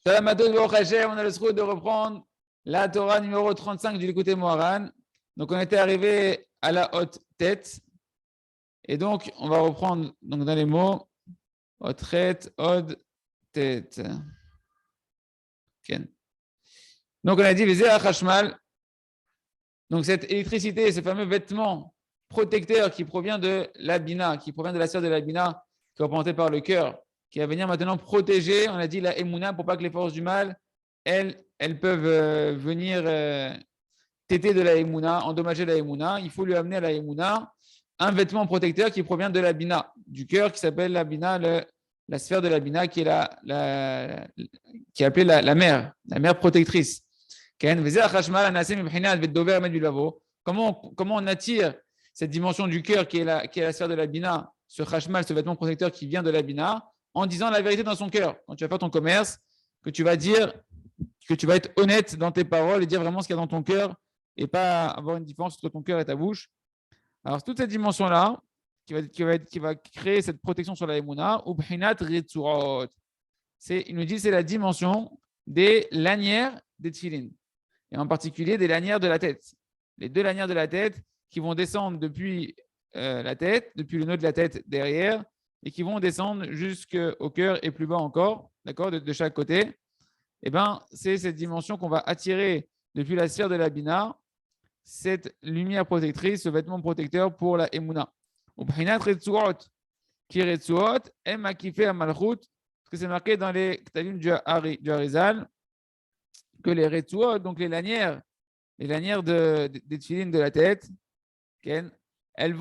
Shalom à tous, Baruch Hashem, on a le souhait de reprendre la Torah numéro 35 du Likutei Moharan. Donc, on était arrivé à la haute tête. Et donc, on va reprendre donc, dans les mots haute tête, haute tête. Okay. Donc, on a dit Vezeh Hachashmal. Donc, cette électricité, ce fameux vêtement protecteur qui provient de la Bina, qui provient de la sphère de la Bina, qui est représentée par le cœur, qui va venir maintenant protéger, on a dit la Emouna, pour pas que les forces du mal, elles peuvent venir téter de la Emouna, endommager la Emouna. Il faut lui amener à la Emouna un vêtement protecteur qui provient de la Bina, du cœur, qui s'appelle la Bina, la sphère de la Bina, qui est qui est appelée la mer protectrice. Comment on attire cette dimension du cœur qui est la sphère de la Bina, ce chashmal, ce vêtement protecteur qui vient de la Bina, en disant la vérité dans son cœur. Quand tu vas faire ton commerce, que tu vas dire, que tu vas être honnête dans tes paroles et dire vraiment ce qu'il y a dans ton cœur et pas avoir une différence entre ton cœur et ta bouche. Alors, toute cette dimension-là qui va créer cette protection sur la Emouna, il nous dit c'est la dimension des lanières des tefilin, et en particulier des lanières de la tête. Les deux lanières de la tête qui vont descendre depuis la tête, depuis le nœud de la tête derrière, et qui vont descendre jusqu'au cœur et plus bas encore, d'accord, de chaque côté. Eh bien, c'est cette dimension qu'on va attirer depuis la sphère de la Bina, cette lumière protectrice, ce vêtement protecteur pour la Emouna. Qui retsuot, emakifé amalchut, parce que c'est marqué dans les Ktavim du Harizal, que les retsuot, donc les lanières des tefilin de la tête, elles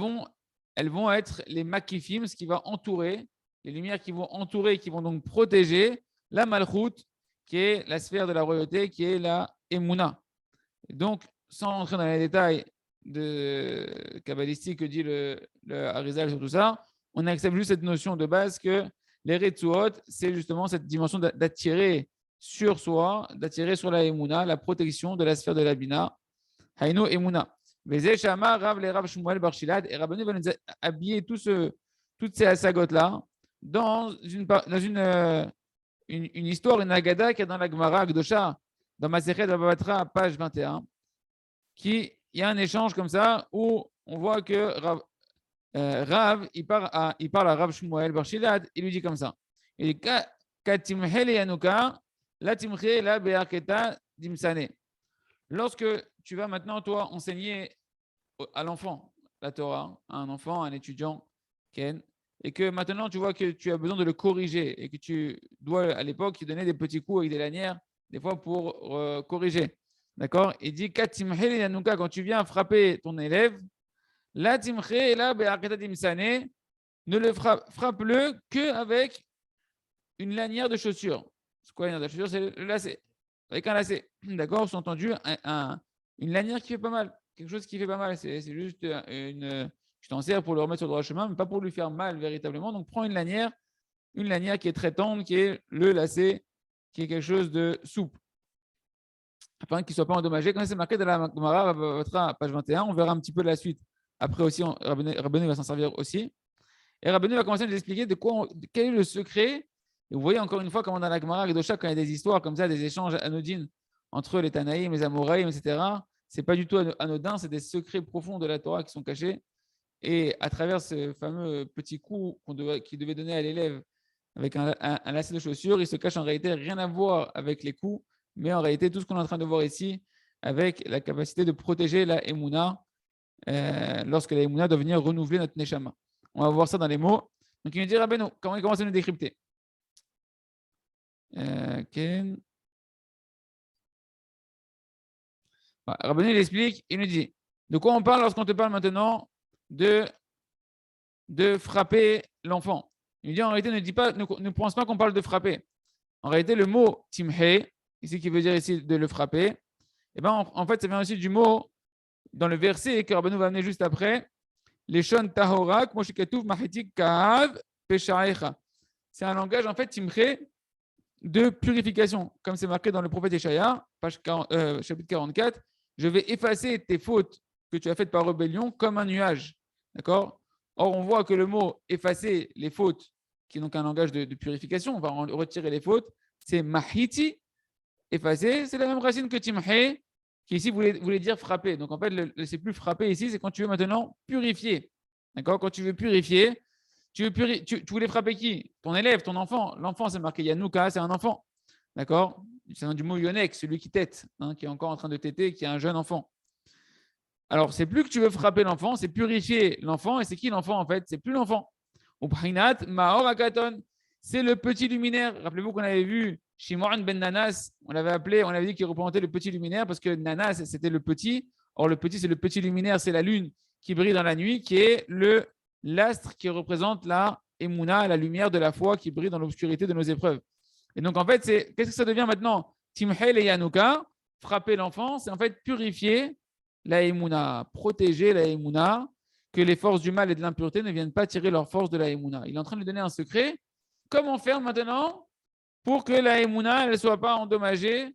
vont être les makifim, ce qui va entourer, les lumières qui vont entourer, qui vont donc protéger la malchut, qui est la sphère de la royauté, qui est la Emouna. Et donc, sans entrer dans les détails de kabbalistique que dit le Harizal sur tout ça, on accepte juste cette notion de base que les retsuot, c'est justement cette dimension d'attirer sur soi, d'attirer sur la Emouna, la protection de la sphère de la Bina. Haïno Emouna. Vezé Shama, Rav les Rav Shmuel Barshilad, et Rabbeinu va nous habiller toutes ces asagotes-là dans une histoire, une agada qui est dans la Gemara Akdosha, dans Masechet Baba Batra, page 21, il y a un échange comme ça où on voit que Rav, il parle à Rav Shmuel Barshilad, il lui dit comme ça. Il dit Katimhe le Yanuka, la timche la be'aketa dimsane. Lorsque tu vas maintenant, toi, enseigner à l'enfant la Torah, à un enfant, à un étudiant, Ken, et que maintenant tu vois que tu as besoin de le corriger et que tu dois, à l'époque, lui donner des petits coups avec des lanières, des fois pour corriger. D'accord? Il dit quand tu viens frapper ton élève, la timche la be'aketa dimsane, ne le frappe-le qu'avec une lanière de chaussure. C'est quoi la lanière de chaussure? C'est le lacet. Avec un lacet. D'accord? Sous-entendu, une lanière qui fait pas mal. Quelque chose qui fait pas mal. C'est juste je t'en sers pour le remettre sur le droit chemin, mais pas pour lui faire mal véritablement. Donc, prends une lanière qui est très tendre, qui est le lacet, qui est quelque chose de souple, afin qu'il ne soit pas endommagé. Quand c'est marqué dans la Gemara, page 21, on verra un petit peu la suite. Après aussi, Rabbeinu va s'en servir aussi. Et Rabbeinu va commencer à nous expliquer quel est le secret. Et vous voyez encore une fois, comme dans la Gemara Akdosha, quand il y a des histoires comme ça, des échanges anodines entre les Tanaïm, les Amoraïm, etc., ce n'est pas du tout anodin, c'est des secrets profonds de la Torah qui sont cachés. Et à travers ce fameux petit coup qu'il devait donner à l'élève avec un lacet de chaussure, il se cache en réalité rien à voir avec les coups, mais en réalité tout ce qu'on est en train de voir ici, avec la capacité de protéger la Emouna, lorsque la Emouna doit venir renouveler notre Neshama. On va voir ça dans les mots. Donc il nous dit, Rabbeinu, comment il commence à nous décrypter? Rabbeinu il explique, il nous dit, de quoi on parle lorsqu'on te parle maintenant de frapper l'enfant? Il nous dit, en réalité, ne pense pas qu'on parle de frapper. En réalité, le mot timhe, ici qui veut dire ici de le frapper, et ben en fait, ça vient aussi du mot dans le verset que Rabbeinu va amener juste après, les shon tahorak, moshikatouf mahitik kahav peshaecha. C'est un langage en fait timhe de purification, comme c'est marqué dans le prophète Échaïa, chapitre 44, je vais effacer tes fautes que tu as faites par rébellion comme un nuage. D'accord? Or, on voit que le mot effacer les fautes, qui est donc un langage de purification, on va retirer les fautes, c'est mahiti, effacer, c'est la même racine que timhe, qui ici voulait dire frapper. Donc en fait, c'est plus frapper ici, c'est quand tu veux maintenant purifier. D'accord? Quand tu veux purifier, tu voulais frapper qui? Ton élève, ton enfant. L'enfant, c'est marqué Yanouka, c'est un enfant. D'accord? C'est un du mot yonek, celui qui tète, qui est encore en train de téter, qui est un jeune enfant. Alors, c'est plus que tu veux frapper l'enfant, c'est purifier l'enfant. Et c'est qui l'enfant en fait? C'est plus l'enfant. C'est le petit luminaire. Rappelez-vous qu'on avait vu Shimon ben Nanas, on avait dit qu'il représentait le petit luminaire parce que Nanas, c'était le petit. Or, le petit, c'est le petit luminaire, c'est la lune qui brille dans la nuit, qui est l'astre qui représente la Emouna, la lumière de la foi qui brille dans l'obscurité de nos épreuves. Et donc, en fait, qu'est-ce que ça devient maintenant? Timhel et Yanouka, frapper l'enfant, c'est en fait purifier la Emouna, protéger la Emouna, que les forces du mal et de l'impureté ne viennent pas tirer leur force de la Emouna. Il est en train de lui donner un secret. Comment faire maintenant pour que la Emouna ne soit pas endommagée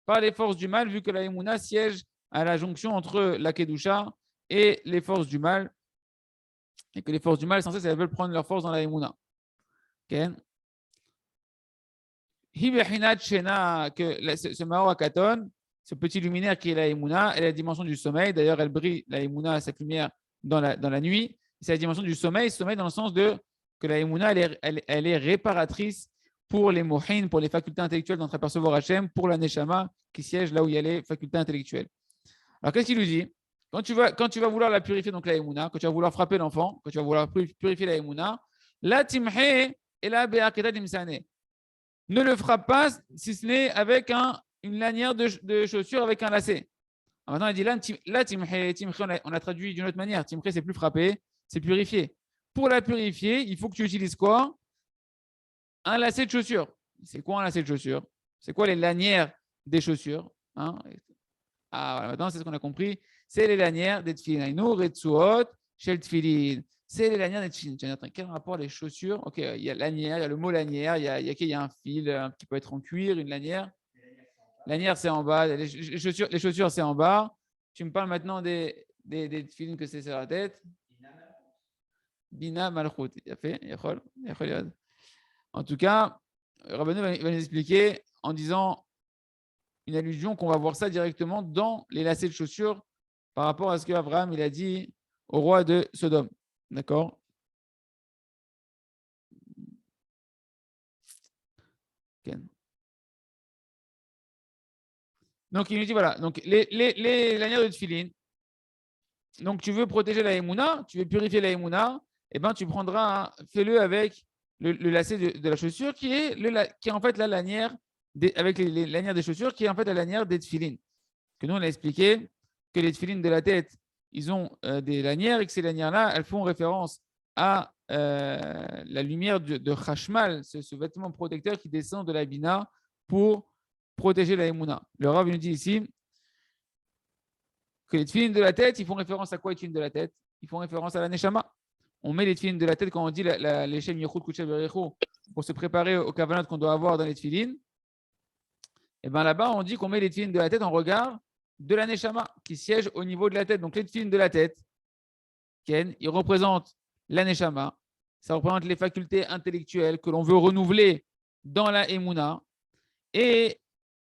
par les forces du mal, vu que la Emouna siège à la jonction entre la Kedusha et les forces du mal, et que les forces du mal, sans cesse, elles veulent prendre leur force dans la Emouna. Okay. Que ce Maor Akaton, ce petit luminaire qui est la Emouna, elle a la dimension du sommeil. D'ailleurs, elle brille, la Emouna, cette lumière, dans la nuit. C'est la dimension du sommeil dans le sens de que la Emouna, elle est réparatrice pour les mohin, pour les facultés intellectuelles d'entreapercevoir Hachem, pour la Neshama qui siège là où il y a les facultés intellectuelles. Alors, qu'est-ce qu'il lui dit? Quand tu vas vouloir la purifier, donc la Emouna, quand tu vas vouloir frapper l'enfant, quand tu vas vouloir purifier la Emouna, la Timhe et la Be'aketa Dimsane. Ne le frappe pas si ce n'est avec une lanière de chaussure avec un lacet. Alors maintenant, il dit là, timche, on a traduit d'une autre manière. Timche, c'est plus frapper, c'est purifier. Pour la purifier, il faut que tu utilises quoi? Un lacet de chaussure. C'est quoi un lacet de chaussure? C'est quoi les lanières des chaussures? Voilà, maintenant, c'est ce qu'on a compris. C'est les lanières des tefilin. C'est les lanières des tefilin. Quel rapport les chaussures? Ok, il y a lanière, il y a le mot lanière, il y a un fil qui peut être en cuir, une lanière. Lanière, c'est en bas. Les chaussures, c'est en bas. Tu me parles maintenant des tefilin que c'est sur la tête. Bina Malchut. Il a fait. En tout cas, Rabbeinu va nous expliquer en disant une allusion qu'on va voir ça directement dans les lacets de chaussures par rapport à ce qu'Abraham il a dit au roi de Sodome. D'accord? Okay. Donc il nous dit voilà, donc les lanières de tefilin. Donc tu veux protéger la Emouna, tu veux purifier la Emouna, eh ben tu prendras, fais-le avec le lacet de la chaussure qui est en fait la lanière avec les lanières des chaussures qui est en fait la lanière des tefilin. Que nous on a expliqué que les tefilin de la tête, ils ont des lanières et que ces lanières-là, elles font référence à la lumière de Chashmal, ce vêtement protecteur qui descend de la Bina pour protéger la Emouna. Le Rav nous dit ici que les tefilin de la tête, ils font référence à quoi les tefilin de la tête? Ils font référence à la Neshama. On met les tefilin de la tête quand on dit les Shem Yechut Kutsha Berecho pour se préparer au kavanot qu'on doit avoir dans les tefilin. Et bien là-bas, on dit qu'on met les tefilin de la tête en regard de la Neshama qui siège au niveau de la tête. Donc les tefilin de la tête, Ken, ils représentent la Neshama. Ça représente les facultés intellectuelles que l'on veut renouveler dans la Emouna. Et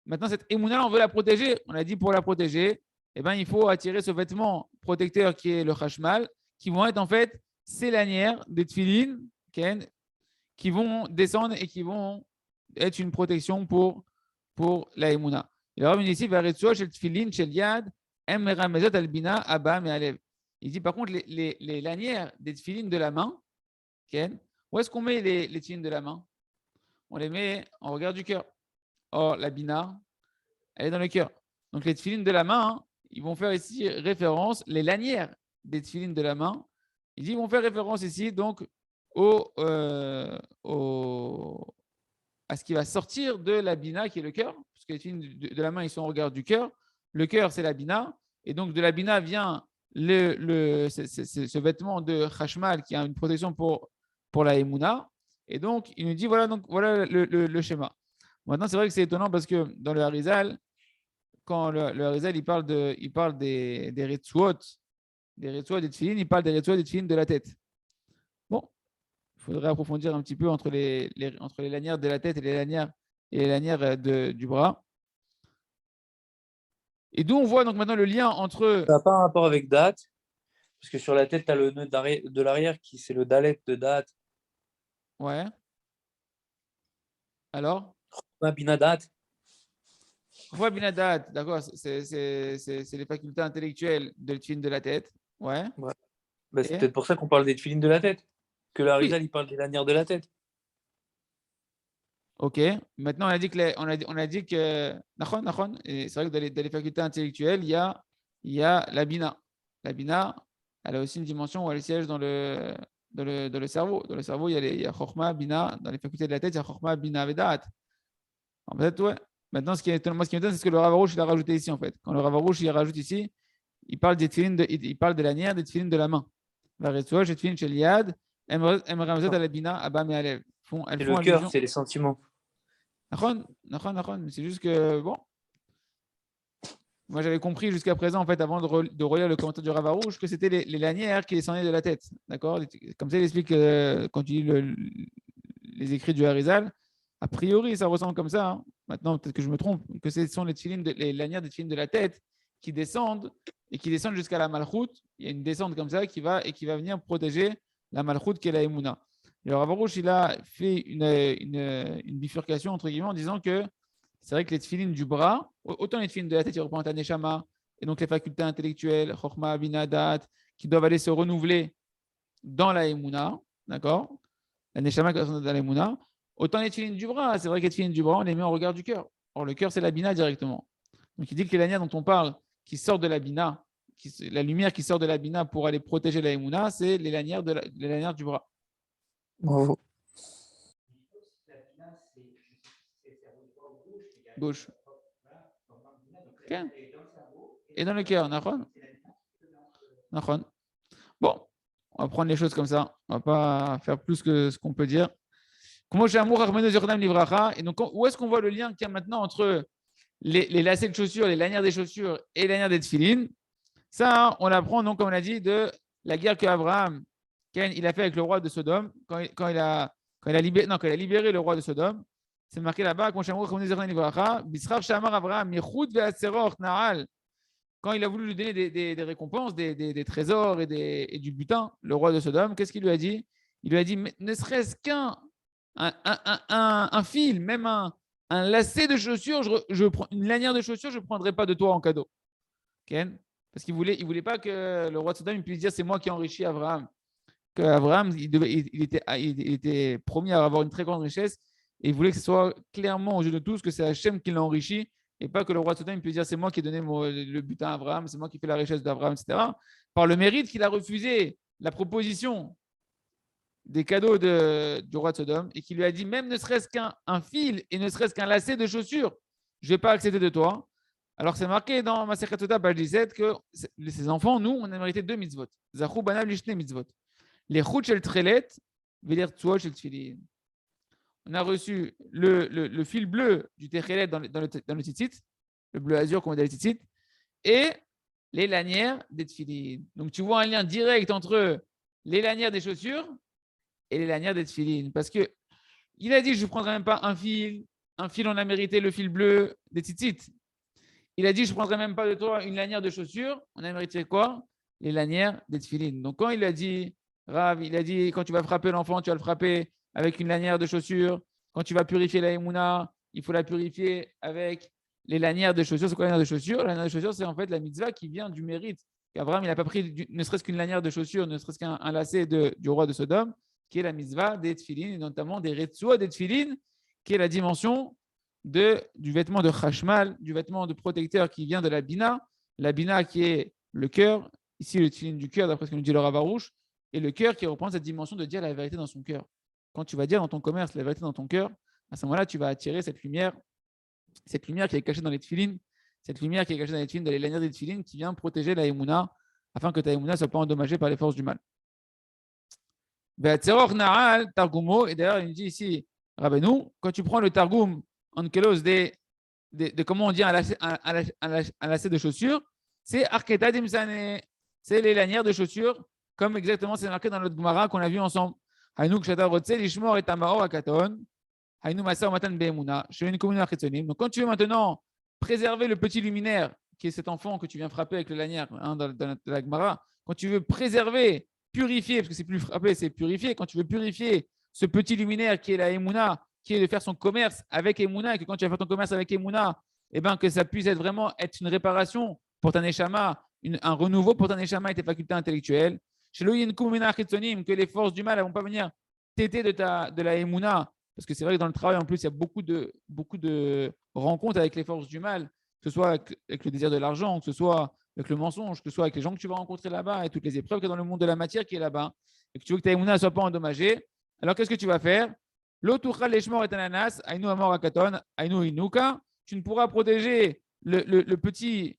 maintenant, cette Emouna, on veut la protéger. On a dit pour la protéger, eh ben, il faut attirer ce vêtement protecteur qui est le Chashmal, qui vont être en fait ces lanières des tefilin, Ken, qui vont descendre et qui vont être une protection pour la Emouna. Il ici, il dit par contre les lanières des tefilin de la main, Ken, où est-ce qu'on met les tefilin de la main? On les met en regard du cœur. Or, la bina, elle est dans le cœur. Donc les tefilin de la main, ils vont faire ici référence, les lanières des tefilin de la main, ils vont faire référence ici donc à ce qui va sortir de la bina qui est le cœur, parce que les tefilin de la main, ils sont au regard du cœur. Le cœur, c'est la bina, et donc de la bina vient ce vêtement de Chashmal qui a une protection pour la Emouna. Et donc, il nous dit voilà le schéma. Maintenant, c'est vrai que c'est étonnant parce que dans le Harizal, quand le Harizal il parle des Retsuot, des tefilin, il parle des Retsuot des tefilin de la tête. Bon, il faudrait approfondir un petit peu entre les lanières de la tête et les lanières et les lanières du bras. Et d'où on voit donc maintenant le lien entre. Ça n'a pas un rapport avec date, parce que sur la tête, tu as le nœud de l'arrière qui c'est le dalet de date. Ouais. Alors? Binadat. Chokma binadat, d'accord, c'est les facultés intellectuelles de l'utile de la tête. Ouais. Ouais. Bah, c'est Et peut-être pour ça qu'on parle des tefilines de la tête. Que la oui, Rizal, il parle des lanières de la tête. ok. Maintenant, on a dit que. Nachon, nachon. Et c'est vrai que dans les facultés intellectuelles, il y a la bina. La bina, elle a aussi une dimension où elle siège dans le cerveau. Dans le cerveau, il y a chokma, bina. Dans les facultés de la tête, il y a chokma, bina, vedat. En fait, ouais. Maintenant, moi, ce qui m'étonne, c'est ce que le Rav Arush, il a rajouté ici, en fait. Quand le Rav Arush, il rajoute ici, il parle des tefilines il parle de lanière, des tefilines de la main. La retsoua, j'ai tefilin shel yad, em ramzet ala bina, abba me alev. Elles C'est font le cœur, allusion. c'est les sentiments. Nachon, nachon, nachon. C'est juste que, bon, moi, j'avais compris jusqu'à présent, en fait, avant de relire le commentaire du Rav Arush, que c'était les lanières qui descendaient de la tête. D'accord? Comme ça, il explique quand tu lis les écrits du Harizal, a priori, ça ressemble comme ça. Hein. Maintenant, peut-être que je me trompe, que ce sont les lanières des tefilines de la tête qui descendent et qui descendent jusqu'à la malchoute. Il y a une descente comme ça qui va venir protéger la malchoute qui est la Emouna. Le Rav Arush, il a fait une bifurcation entre guillemets en disant que c'est vrai que les tefilines du bras, autant les tefilines de la tête, ils représentent un neshama, et donc les facultés intellectuelles, chokma, binadat, qui doivent aller se renouveler dans la Emouna, d'accord? La neshama qui est dans la Emouna. Autant les tefilines du bras, c'est vrai que les tefilines du bras, on les met en regard du cœur. Or, le cœur, c'est la bina directement. Donc, il dit que les lanières dont on parle, qui sortent de la bina, la lumière qui sort de la bina pour aller protéger la Emouna, c'est les lanières du bras. Bravo. Gauche. Okay. Et dans le cœur, Nachon. Bon, on va prendre les choses comme ça. On va pas faire plus que ce qu'on peut dire. Et donc, où est-ce qu'on voit le lien qu'il y a maintenant entre les lacets de chaussures, les lanières des chaussures et les lanières des tefilines? Ça, on l'apprend, donc, comme on a dit, de la guerre qu'Abraham il a fait avec le roi de Sodome, quand il a libéré le roi de Sodome. C'est marqué là-bas, quand il a voulu lui donner des récompenses, des trésors et du butin, le roi de Sodome, qu'est-ce qu'il lui a dit? Il lui a dit, ne serait-ce qu'un un fil, même un lacet de chaussures, une lanière de chaussures, je ne prendrai pas de toi en cadeau. Okay? Parce qu'il ne voulait pas que le roi de Sodome puisse dire, c'est moi qui ai enrichi Abraham. Qu'Abraham, il était promis à avoir une très grande richesse et il voulait que ce soit clairement aux yeux de tous que c'est Hachem qui l'a enrichi et pas que le roi de Sodome puisse dire c'est moi qui ai donné le butin à Abraham, c'est moi qui ai fait la richesse d'Abraham, etc. Par le mérite qu'il a refusé la proposition des cadeaux du roi de Sodome et qui lui a dit même ne serait-ce qu'un fil et ne serait-ce qu'un lacet de chaussures, je ne vais pas accepter de toi. Alors c'est marqué dans Masechet Sota, page 17, que ces enfants, nous, on a mérité 2 mitzvot. Zachou banal lishne mitzvot. Les chouch shel trelet, velir tsuot shel tfilin. On a reçu le fil bleu du techelet dans le tzitzit, le bleu azur qu'on dit dans le tzitzit, et les lanières des tfilin. Donc tu vois un lien direct entre les lanières des chaussures et les lanières des tfilin. Parce que il a dit je ne prendrai même pas un fil, on a mérité le fil bleu des tzitzit. Il a dit je ne prendrai même pas de toi une lanière de chaussures, on a mérité quoi? Les lanières des tfilin. Donc quand il a dit Rav, il a dit quand tu vas frapper l'enfant, tu vas le frapper avec une lanière de chaussures. Quand tu vas purifier la Emouna, il faut la purifier avec les lanières de chaussures. C'est quoi la lanière de chaussures? La lanière de chaussures, c'est en fait la mitzvah qui vient du mérite. Abraham, il n'a pas pris ne serait-ce qu'une lanière de chaussures, ne serait-ce qu'un lacet du roi de Sodome, qui est la mitzvah des tfilin, et notamment des retsoua des tfilin, qui est la dimension du vêtement de chashmal, du vêtement de protecteur qui vient de la bina qui est le cœur, ici le tfilin du cœur, d'après ce que nous dit le Rav Arush, et le cœur qui reprend cette dimension de dire la vérité dans son cœur. Quand tu vas dire dans ton commerce la vérité dans ton cœur, à ce moment-là, tu vas attirer cette lumière qui est cachée dans les tefilines, cette lumière qui est cachée dans les tefilines, dans les lanières des tefilines, qui vient protéger la Emouna, afin que ta Emouna ne soit pas endommagée par les forces du mal. Et d'ailleurs, il dit ici, Rabbeinu, quand tu prends le Targum en kelos de comment on dit un lacet de chaussures, c'est Arketa Dimsane, c'est les lanières de chaussures comme exactement c'est marqué dans notre Gemara qu'on a vu ensemble. Hainu Masa ou Matan Be'emuna, Shein Komuna Chetzonim. Donc, quand tu veux maintenant préserver le petit luminaire, qui est cet enfant que tu viens frapper avec le lanière dans la Gemara, quand tu veux préserver, purifier, parce que c'est plus frapper, c'est purifier, quand tu veux purifier ce petit luminaire qui est la Emouna, qui est de faire son commerce avec Emouna, et que quand tu vas faire ton commerce avec Emouna, eh ben, que ça puisse être vraiment être une réparation pour ta Neshama, un renouveau pour ta Neshama et tes facultés intellectuelles. Chez que les forces du mal ne vont pas venir t'aider de la Emouna, parce que c'est vrai que dans le travail, en plus, il y a beaucoup de rencontres avec les forces du mal, que ce soit avec le désir de l'argent, que ce soit avec le mensonge, que ce soit avec les gens que tu vas rencontrer là-bas et toutes les épreuves qu'il y a dans le monde de la matière qui est là-bas, et que tu veux que ta Emouna ne soit pas endommagée. Alors, qu'est-ce que tu vas faire? L'otuchal leshmor et ananas, ainu amor akaton, ainu inuka. Tu ne pourras protéger le petit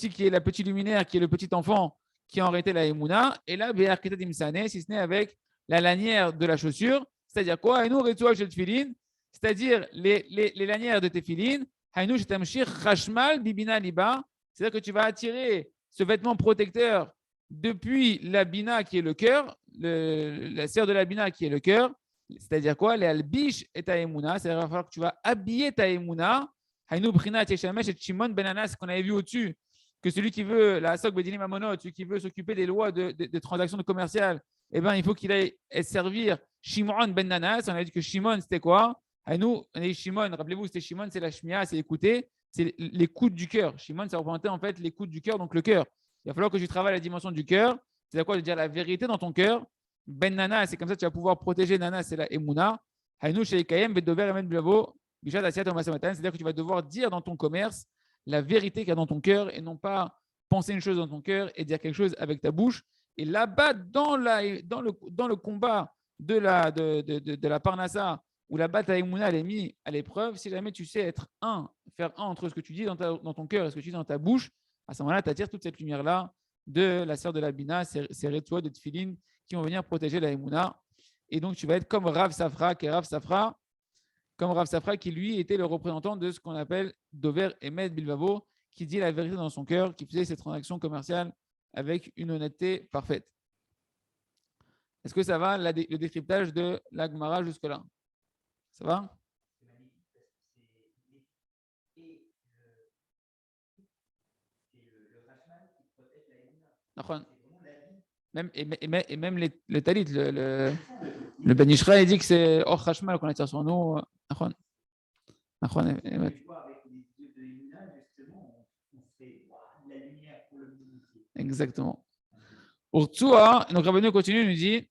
qui est la petite luminaire, qui est le petit enfant qui a en réalité la Emouna, et là, Be'er Ketat Imsane, si ce n'est avec la lanière de la chaussure, c'est-à-dire quoi? Ainu Retsuah Shel Tfilin, c'est-à-dire les lanières de tes filines, Ainu Shetamshir Chashmal Bibina Liba, c'est-à-dire que tu vas attirer ce vêtement protecteur depuis la bina qui est le cœur, la sœur de la bina qui est le cœur, c'est-à-dire quoi? Les albish et ta Emouna, c'est-à-dire qu'il va falloir que tu vas habiller ta Emouna. Hainu Brina Teshamesh et Shimon Ben Anas, qu'on avait vu au-dessus, que celui qui veut, la Asok Bedinim Amonot, celui qui veut s'occuper des lois de transactions commerciales, eh ben, il faut qu'il aille servir Shimon Ben Anas. On a dit que Shimon, c'était quoi? Hainu, on a dit Shimon, rappelez-vous, c'était Shimon, c'est la Shmia, c'est écouter, c'est l'écoute du cœur. Shimon, ça représentait en fait l'écoute du cœur, donc le cœur. Il va falloir que tu travailles la dimension du cœur, c'est-à-dire quoi? De dire la vérité dans ton cœur. Ben Nana, c'est comme ça que tu vas pouvoir protéger Nana, c'est la Emouna. Hainu Sheikayem, Bedover, Emen Blavo, c'est-à-dire que tu vas devoir dire dans ton commerce la vérité qu'il y a dans ton cœur et non pas penser une chose dans ton cœur et dire quelque chose avec ta bouche. Et là-bas, dans le combat de la Parnassa, où la bataille Emouna elle est mise à l'épreuve, si jamais tu sais faire un entre ce que tu dis dans ton cœur et ce que tu dis dans ta bouche, à ce moment-là, tu attires toute cette lumière-là de la sœur de la Bina, ces Retsoa de Tfilin qui vont venir protéger la Emouna. Et donc, tu vas être comme Rav Safra, qui lui était le représentant de ce qu'on appelle Dover Emet Bilvavo, qui dit la vérité dans son cœur, qui faisait ses transactions commerciales avec une honnêteté parfaite. Est-ce que ça va, le décryptage de la Gemara jusque-là? Ça va? Même le talit, le Ben Ishra, il dit que c'est Or Hashmal qu'on attire sur nous. Exactement. Urtsua, donc Rabbeinu continue, il nous dit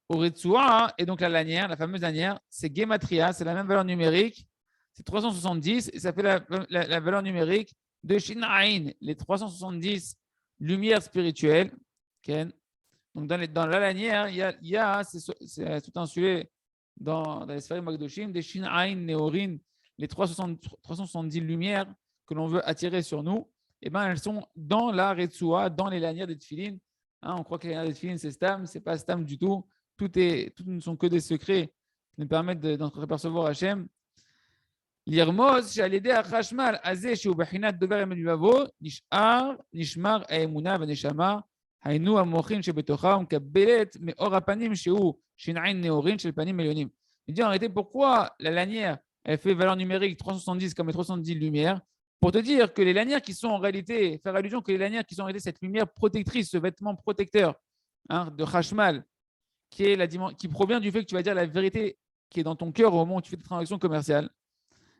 Urtsua, et donc la lanière, la fameuse lanière, c'est Gematria, c'est la même valeur numérique, c'est 370, et ça fait la valeur numérique de Shinaïn, les 370 lumières spirituelles. Okay. Donc dans la lanière, il y a c'est tout un sujet dans les sphères Magdoshim, des Shinaïn, Néorin, les 370 lumières que l'on veut attirer sur nous. Eh ben, elles sont dans la Retsua, dans les lanières des Tfilin. On croit que les lanières des Tfilin, c'est Stam, ce n'est pas Stam du tout. Tout ne sont que des secrets qui nous permettent d'entreapercevoir Hachem. L'Irmoz, Shalede Achashmal, Azeh, Shubachinat, Dover, Emeduvavo, Nishar, Nishmar, Aemuna, Vaneshama, Hainu, Amochin, Shebetocha, Kabelet, Meor Apanim, Shehu, Shinain, Neorin, Shelpanim, Melionim. Il dit en réalité pourquoi la lanière, elle fait valeur numérique 370 comme les 370 lumières. Pour te dire que les lanières qui sont en réalité, faire allusion que les lanières qui sont en réalité cette lumière protectrice, ce vêtement protecteur de Hashmal, qui provient du fait que tu vas dire la vérité qui est dans ton cœur au moment où tu fais tes transactions commerciales,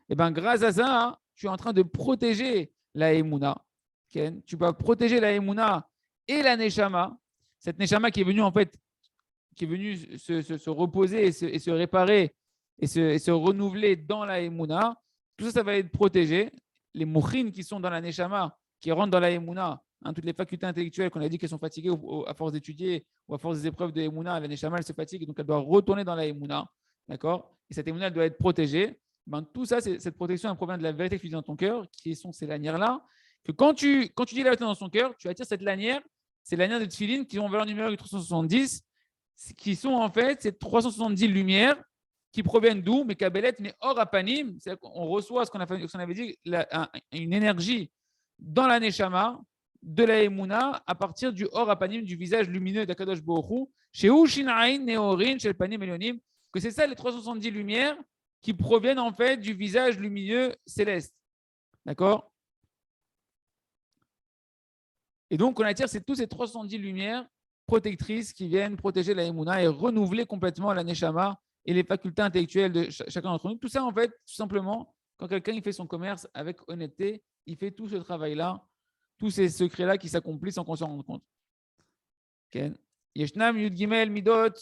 et bien grâce à ça, tu es en train de protéger la Emouna. Okay? Tu vas protéger la Emouna et la Neshama, cette Neshama qui est venue en fait, qui est venue se reposer et se réparer et se renouveler dans la Emouna. Tout ça, ça va être protégé. Les mouchines qui sont dans la Neshama, qui rentrent dans la Emouna, toutes les facultés intellectuelles qu'on a dit qu'elles sont fatiguées à force d'étudier ou à force des épreuves de Emouna, la Neshama, elle se fatigue, donc elle doit retourner dans la Emouna. D'accord? Et cette Emouna, elle doit être protégée. Ben, tout ça, cette protection, elle provient de la vérité que tu dis dans ton cœur, qui sont ces lanières-là, que quand tu dis la vérité dans ton cœur, tu attires cette lanière, ces lanières de Tfilin qui ont valeur numérique de 370, qui sont en fait ces 370 lumières qui proviennent d'où? Mais Kabelet, mais Or Apanim, on reçoit ce qu'on avait dit, une énergie dans la Neshama, de la Emouna, à partir du Or Apanim, du visage lumineux d'Akadosh Baruch Hu, chez Ushinaïn, Neorin, chez le Panim Elionim, que c'est ça les 370 lumières qui proviennent en fait du visage lumineux céleste. D'accord? Et donc, on attire tous ces 310 lumières protectrices qui viennent protéger la Emouna et renouveler complètement la Neshama et les facultés intellectuelles de chacun d'entre nous. Tout ça, en fait, tout simplement, quand quelqu'un il fait son commerce avec honnêteté, il fait tout ce travail-là, tous ces secrets-là qui s'accomplissent sans qu'on s'en rende compte. Yeshnam Yud Gimel Midot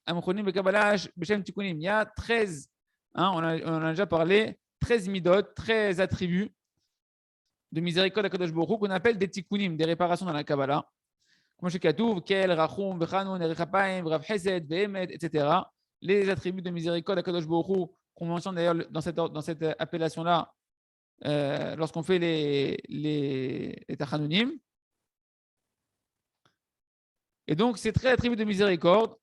Amchonim Bekabalash Beshem Tikunim. Il y a 13, on en a déjà parlé, 13 midot, 13 attributs de miséricorde à Kadosh Baruch Hu qu'on appelle des tikkunim, des réparations dans la Kabbalah. Comme chez Katouv, Kel, Rachum, Vechanun, Erichapaim, Rav Chesed, Vehemet, etc. Les attributs de miséricorde à Kadosh Baruch Hu qu'on mentionne d'ailleurs dans cette appellation-là lorsqu'on fait les Tachanunim. Et donc, ces 13 attributs de miséricorde,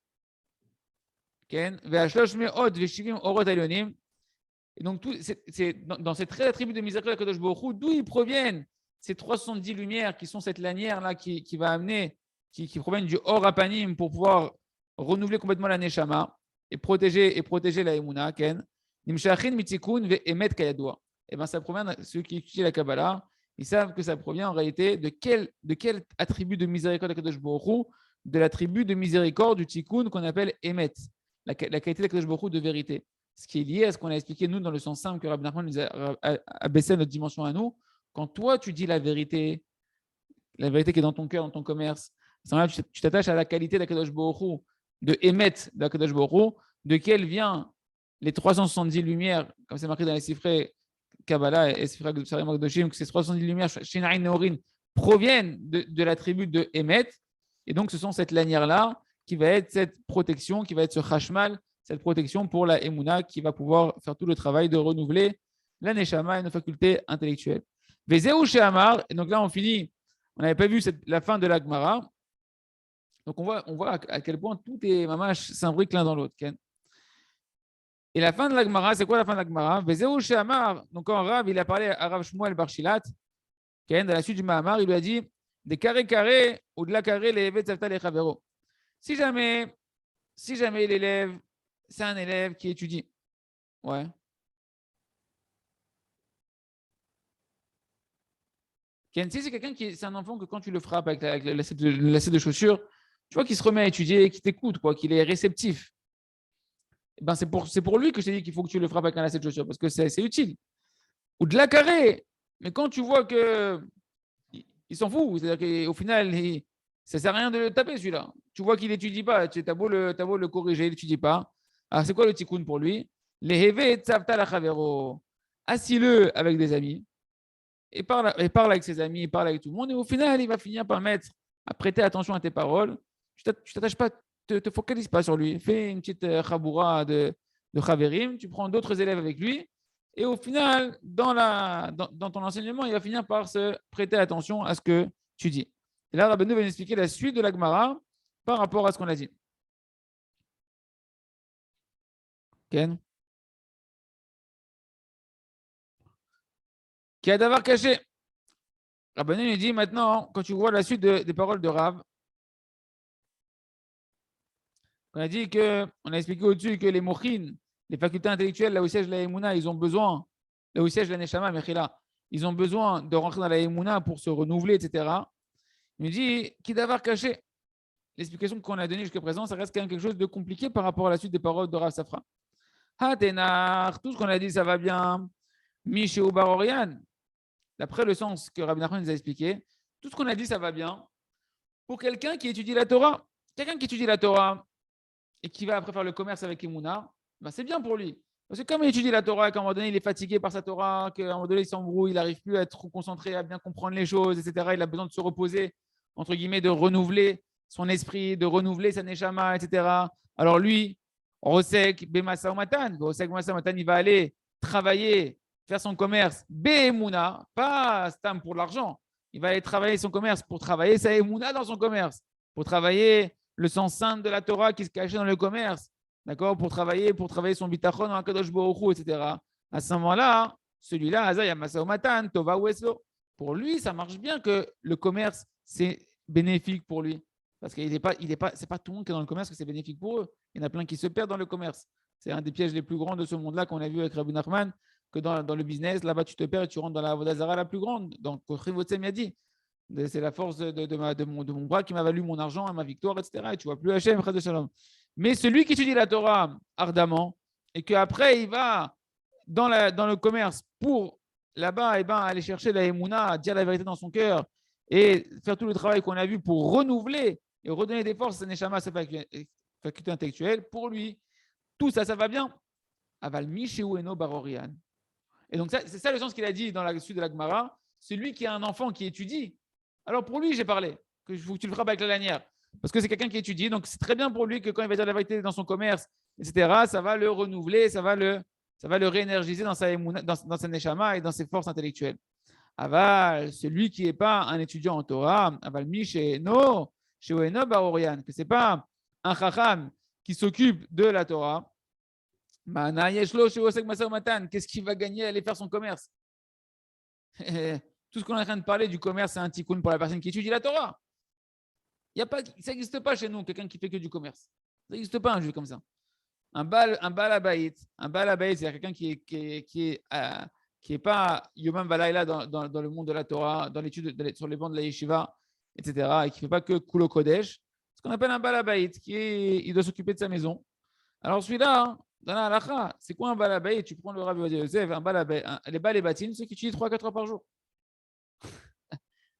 et donc, dans ces 13 attributs de miséricorde de Kadosh Baruch Hu, d'où ils proviennent ces 310 lumières qui sont cette lanière-là qui va amener, qui proviennent du Or Apanim pour pouvoir renouveler complètement la Neshama et protéger la Emouna. Nimshachin mitikun ve'emet kayadua. Et bien, ça provient de ceux qui étudient la Kabbalah. Ils savent que ça provient en réalité de quel attribut de miséricorde de Kadosh Baruch Hu? De l'attribut de miséricorde du tikkun qu'on appelle Emet, la qualité de Kadosh Baruch Hu de vérité. Ce qui est lié à ce qu'on a expliqué nous dans le sens simple que Rabbi Nachman nous a baissé notre dimension à nous. Quand toi tu dis la vérité qui est dans ton cœur, dans ton commerce, tu t'attaches à la qualité de Kadosh Baruch Hu, de Emet de Kadosh Baruch Hu, de quelle vient les 370 lumières, comme c'est marqué dans les Sifrei Kabbalah et Sifrei Magdoshim, que ces 370 lumières, Shinaï Neorin, proviennent de l'attribut de Emet. Et donc, ce sont cette lanière-là qui va être cette protection, qui va être ce chashmal, cette protection pour la Emouna qui va pouvoir faire tout le travail de renouveler la Neshama et nos facultés intellectuelles. Vezeu Shehamar, et donc là, on finit. On n'avait pas vu la fin de la Gemara. Donc, on voit à quel point tout est mamash s'imbrique l'un dans l'autre. Et la fin de la Gemara, c'est quoi la fin de la Gemara? Vezeu Shehamar, donc quand Rav, il a parlé à Rav Shmuel Bar Shilat, dans la suite du Mahamar, il lui a dit des carrés ou de la carré les évêques Tzavta les Chavero. Si jamais l'élève, c'est un élève qui étudie. Ouais. Si c'est quelqu'un c'est un enfant que quand tu le frappes avec le lacet de chaussures, tu vois qu'il se remet à étudier, qu'il t'écoute, qu'il est réceptif. Et ben c'est pour lui que je t'ai dit qu'il faut que tu le frappes avec un lacet de chaussures parce que c'est utile. Ou de la carré. Mais quand tu vois que il s'en fout, c'est-à-dire qu'au final, ça ne sert à rien de le taper celui-là. Tu vois qu'il n'étudie pas, tu as beau le corriger, il n'étudie pas. Alors c'est quoi le tikkun pour lui? Les heve tzavta la chavero. Assis-le avec des amis et parle avec ses amis, parle avec tout le monde et au final, il va finir par à prêter attention à tes paroles. Tu t'attaches pas, te focalise pas sur lui. Fais une petite chaboura de chaverim, tu prends d'autres élèves avec lui. Et au final, dans ton enseignement, il va finir par se prêter attention à ce que tu dis. Et là, Rabbeinu va nous expliquer la suite de la Gemara par rapport à ce qu'on a dit. Ken? Qui a d'avoir caché. Rabbeinu nous dit maintenant, quand tu vois la suite des paroles de Rav, on a dit on a expliqué au-dessus que les mochin, les facultés intellectuelles, là où siège la Emouna, ils ont besoin, là où siège la Neshama, Mechila, ils ont besoin de rentrer dans la Emouna pour se renouveler, etc. Il me dit, qui d'avoir caché. L'explication qu'on a donnée jusqu'à présent, ça reste quand même quelque chose de compliqué par rapport à la suite des paroles de Rav Safra. Hatenar, tout ce qu'on a dit, ça va bien. Mishéou Barorian, d'après le sens que Rabbi Nachman nous a expliqué, tout ce qu'on a dit, ça va bien. Pour quelqu'un qui étudie la Torah, et qui va après faire le commerce avec Emouna, ben c'est bien pour lui. Parce que comme il étudie la Torah, qu'à un moment donné, il est fatigué par sa Torah, qu'à un moment donné, il s'embrouille, il n'arrive plus à être concentré, à bien comprendre les choses, etc. Il a besoin de se reposer, entre guillemets, de renouveler son esprit, de renouveler sa neshama, etc. Alors lui, Rosek, Bemasa Matan, il va aller travailler, faire son commerce, Be'emuna, pas Stam pour l'argent. Il va aller travailler son commerce pour travailler sa Emouna dans son commerce, pour travailler le sens saint de la Torah qui se cachait dans le commerce, d'accord, pour travailler son bitachon dans Kadosh Baruch Hu, etc. À ce moment-là, celui-là, Azaya Masaomatan, Tova Weslo, pour lui, ça marche bien que le commerce, c'est bénéfique pour lui. Parce qu'il c'est pas tout le monde qui est dans le commerce que c'est bénéfique pour eux. Il y en a plein qui se perdent dans le commerce. C'est un des pièges les plus grands de ce monde-là qu'on a vu avec Rabbi Nachman, que dans le business, là-bas, tu te perds et tu rentres dans la Avodah Zara la plus grande. Donc, Rivotsem a dit, c'est la force de mon bras qui m'a valu mon argent et ma victoire, etc. Et tu ne vois plus Hachem, Chas de Shalom. Mais celui qui étudie la Torah ardemment et qu'après, il va dans le commerce pour là-bas aller chercher la Emouna, dire la vérité dans son cœur et faire tout le travail qu'on a vu pour renouveler et redonner des forces à sa neshama, à sa faculté intellectuelle, pour lui, tout ça, ça va bien. Aval Misheueno Barorian. Et donc, c'est ça le sens qu'il a dit dans la suite de la Gemara. Celui qui a un enfant qui étudie. Alors, pour lui, j'ai parlé, que tu le frappes avec la lanière. Parce que c'est quelqu'un qui étudie. Donc, c'est très bien pour lui que quand il va dire la vérité dans son commerce, etc., ça va le renouveler, ça va le réénergiser dans sa neshama et dans ses forces intellectuelles. Aval, celui qui n'est pas un étudiant en Torah, aval Misheueno Barorian, que ce n'est pas un chacham qui s'occupe de la Torah. Qu'est-ce qu'il va gagner à aller faire son commerce? Tout ce qu'on est en train de parler du commerce, c'est un tikkun pour la personne qui étudie la Torah. Ça n'existe pas chez nous, quelqu'un qui fait que du commerce. Ça n'existe pas un juif comme ça. Un bal abayit, c'est quelqu'un qui est pas yomam valayla dans le monde de la Torah, dans l'étude sur les bancs de la yeshiva, etc. Et qui ne fait pas que kulo kodesh. Ce qu'on appelle un bal abayit, il doit s'occuper de sa maison. Alors celui-là, dans la halakha, c'est quoi un balabay? Tu prends le Rabbi Yosef, un balabay, les bal et batines, ceux qui étudient 3-4 heures par jour.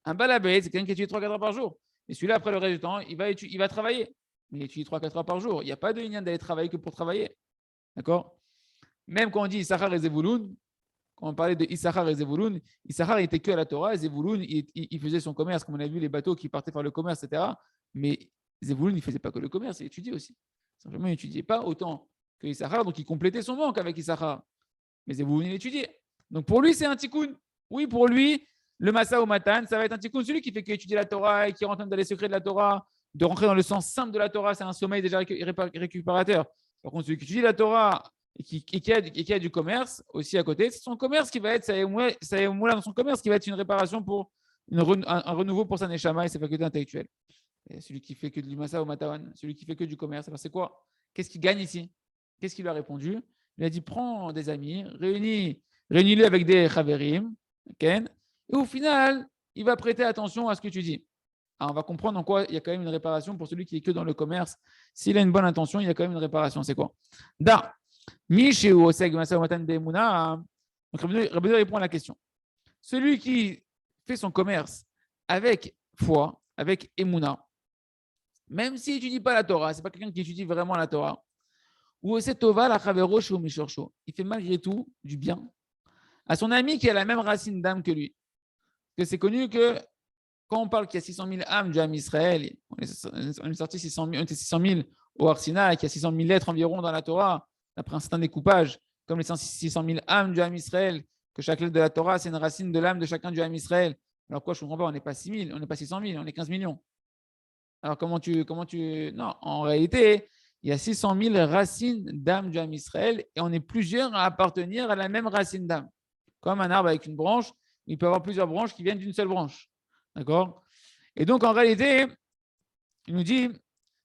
Un balabay, c'est quelqu'un qui étudie 3-4 heures par jour. Et celui-là, après le reste du temps, il va travailler. Mais il étudie 3-4 heures par jour. Il n'y a pas de lien d'aller travailler que pour travailler. D'accord? Même quand on dit Issachar et Zevouloun, quand on parlait de Issachar et Zevouloun, Issachar n'était que à la Torah, et Zevouloun, il faisait son commerce, comme on a vu les bateaux qui partaient faire le commerce, etc. Mais Zevouloun, il ne faisait pas que le commerce, il étudiait aussi. Simplement, il n'étudiait pas autant que Issachar, donc il complétait son manque avec Issachar. Mais Zevouloun, il étudiait. Donc pour lui, c'est un tikkun. Oui, pour lui, le Massa ou Matan, ça va être un tikkun. Celui qui fait qu'étudier la Torah et qui rentre dans les secrets de la Torah, de rentrer dans le sens simple de la Torah, c'est un sommeil déjà récupérateur. Par contre, celui qui étudie la Torah et qui a du commerce aussi à côté, c'est son commerce qui va être, ça dans son commerce qui va être une réparation pour un renouveau pour sa neshama et ses facultés intellectuelles. Et celui qui fait que du Massa ou Matawan, celui qui fait que du commerce, alors c'est quoi? Qu'est-ce qu'il gagne ici? Qu'est-ce qu'il lui a répondu? Il a dit prends des amis, réunis-les avec des chaverim, okay, et au final, il va prêter attention à ce que tu dis. Alors, on va comprendre en quoi il y a quand même une réparation pour celui qui est que dans le commerce. S'il a une bonne intention, il y a quand même une réparation. C'est quoi? Da. Mishu oseg masa matan beemuna. Donc, Rabbi répond à la question. Celui qui fait son commerce avec foi, avec emuna, même s'il n'étudie pas la Torah, ce n'est pas quelqu'un qui étudie vraiment la Torah, ou il fait malgré tout du bien à son ami qui a la même racine d'âme que lui. Parce que c'est connu que quand on parle qu'il y a 600 000 âmes du Ham Israël, on est sorti 600 000 au Arsina, et qu'il y a 600 000 lettres environ dans la Torah, d'après un certain découpage, comme les 600 000 âmes du Ham Israël, que chaque lettre de la Torah, c'est une racine de l'âme de chacun du Ham Israël. Alors quoi, je ne comprends pas, on n'est pas 6 000, on n'est pas 600 000, on est 15 millions. Alors comment tu... Non, en réalité, il y a 600 000 racines d'âme du Ham Israël et on est plusieurs à appartenir à la même racine d'âme. Comme un arbre avec une branche, il peut y avoir plusieurs branches qui viennent d'une seule branche. D'accord? Et donc, en réalité, il nous dit,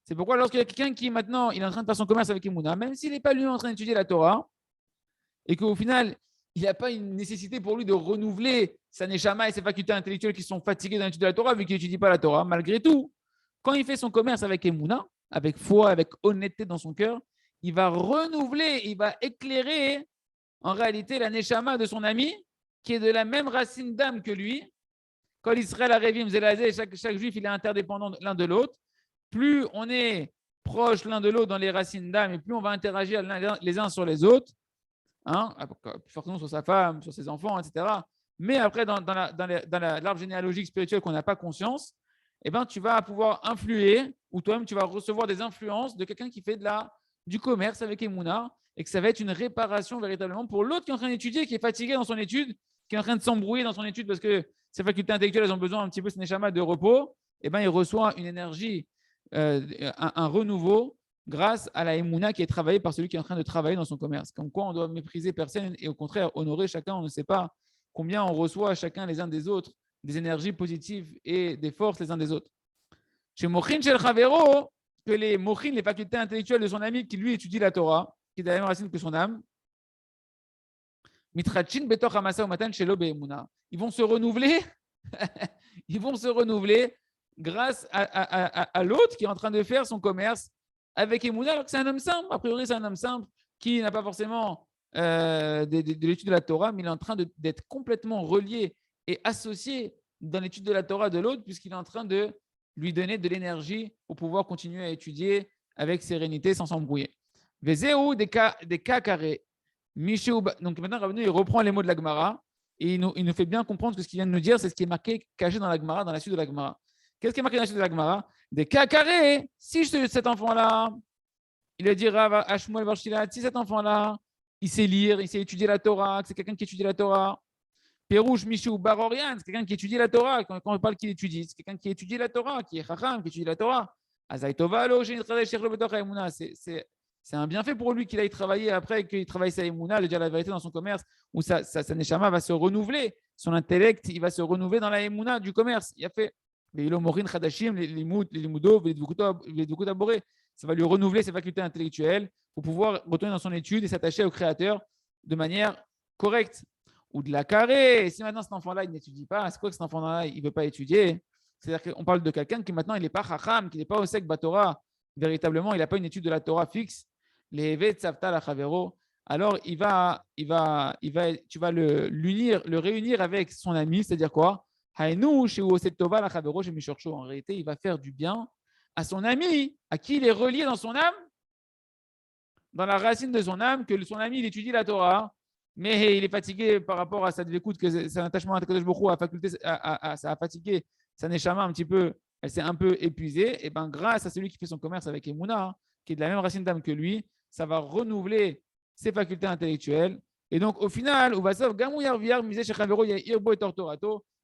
c'est pourquoi lorsqu'il y a quelqu'un qui maintenant, il est en train de faire son commerce avec Emouna, même s'il n'est pas lui en train d'étudier la Torah, et qu'au final, il n'y a pas une nécessité pour lui de renouveler sa neshama et ses facultés intellectuelles qui sont fatiguées dans l'étude de la Torah, vu qu'il n'étudie pas la Torah, malgré tout, quand il fait son commerce avec Emouna, avec foi, avec honnêteté dans son cœur, il va renouveler, il va éclairer en réalité la neshama de son ami, qui est de la même racine d'âme que lui. Quand Israël a Révim, chaque juif il est interdépendant l'un de l'autre. Plus on est proche l'un de l'autre dans les racines d'âme, et plus on va interagir les uns sur les autres, hein, forcément sur sa femme, sur ses enfants, etc. Mais après, dans l'arbre généalogique spirituel qu'on n'a pas conscience, eh ben, tu vas pouvoir influer, ou toi-même tu vas recevoir des influences de quelqu'un qui fait du commerce avec Emouna, et que ça va être une réparation véritablement pour l'autre qui est en train d'étudier, qui est fatigué dans son étude, qui est en train de s'embrouiller dans son étude parce que ses facultés intellectuelles elles ont besoin un petit peu, ce neshama, de repos, et ben, il reçoit une énergie, un renouveau grâce à la Emouna qui est travaillée par celui qui est en train de travailler dans son commerce. Comme quoi on doit mépriser personne et au contraire honorer chacun. On ne sait pas combien on reçoit chacun les uns des autres des énergies positives et des forces les uns des autres. Chez Mochin Shel Chavero, que les Mochin, les facultés intellectuelles de son ami qui lui étudie la Torah, qui est de la même racine que son âme. Mitrachin betor hamasa ou matan shelo be'emuna. Ils vont se renouveler. Ils vont se renouveler grâce à l'autre qui est en train de faire son commerce avec Emouna, alors que c'est un homme simple. A priori, c'est un homme simple qui n'a pas forcément de l'étude de la Torah, mais il est en train d'être complètement relié et associé dans l'étude de la Torah de l'autre, puisqu'il est en train de lui donner de l'énergie pour pouvoir continuer à étudier avec sérénité sans s'embrouiller. Vezeu des cas carrés. Donc maintenant, Rabbeinu, il reprend les mots de la Gemara et il nous fait bien comprendre que ce qu'il vient de nous dire, c'est ce qui est marqué, caché dans la Gemara, dans la suite de la Gemara. Qu'est-ce qui est marqué dans la suite de la Gemara? Des cas carrés. Si cet enfant-là, il a dit Rav Ashmuel Barshilat, si cet enfant-là, il sait lire, il sait étudier la Torah, c'est quelqu'un qui étudie la Torah. Perouche, Michou, Barorian, c'est quelqu'un qui étudie la Torah. Quand on parle qu'il étudie, c'est quelqu'un qui étudie la Torah, qui est Chacham, qui étudie la Torah. C'est un bienfait pour lui qu'il aille travailler après, qu'il travaille sa Emouna, dire la vérité dans son commerce, où sa Neshama va se renouveler, son intellect, il va se renouveler dans la Emouna du commerce. Il a fait les Morin Khadashim, les Limoudo, les Dvukut Aboré. Ça va lui renouveler ses facultés intellectuelles pour pouvoir retourner dans son étude et s'attacher au Créateur de manière correcte. Ou de la carré. Si maintenant cet enfant-là, il n'étudie pas, c'est quoi que cet enfant-là, il ne veut pas étudier? C'est-à-dire qu'on parle de quelqu'un qui maintenant, il n'est pas Chacham, qui n'est pas au sec Batora. Véritablement, il n'a pas une étude de la Torah fixe. Les Evet Savta la Chavero. Alors, tu vas le réunir avec son ami, c'est-à-dire quoi? En réalité, il va faire du bien à son ami, à qui il est relié dans son âme, dans la racine de son âme, que son ami, il étudie la Torah, mais il est fatigué par rapport à cette écoute, que son attachement à Kadosh Baruch Hu ça a fatigué sa neshama un petit peu, elle s'est un peu épuisée, et bien grâce à celui qui fait son commerce avec Emouna, qui est de la même racine d'âme que lui, ça va renouveler ses facultés intellectuelles. Et donc au final,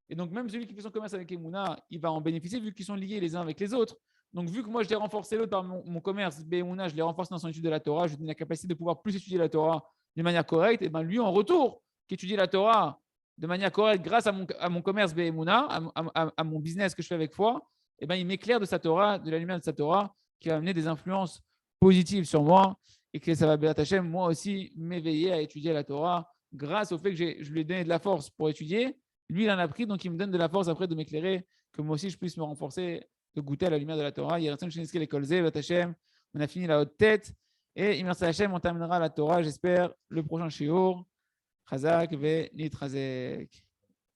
et donc même celui qui fait son commerce avec Emouna, il va en bénéficier vu qu'ils sont liés les uns avec les autres. Donc vu que moi je l'ai renforcé l'autre par mon commerce, Emouna, je l'ai renforcé dans son étude de la Torah, je lui donne la capacité de pouvoir plus étudier la Torah de manière correcte, et bien lui en retour, qui étudie la Torah de manière correcte grâce à mon commerce Behemuna, à mon business que je fais avec foi, et ben il m'éclaire de sa Torah, de la lumière de sa Torah, qui va amener des influences positives sur moi, et que ça va m'attacher moi aussi m'éveiller à étudier la Torah grâce au fait que je lui ai donné de la force pour étudier. Lui, il en a pris, donc il me donne de la force après de m'éclairer, que moi aussi je puisse me renforcer, de goûter à la lumière de la Torah. On a fini la haute tête. Et merci Hachem, on terminera la Torah, j'espère, le prochain shiur. Chazak ve nitrazek.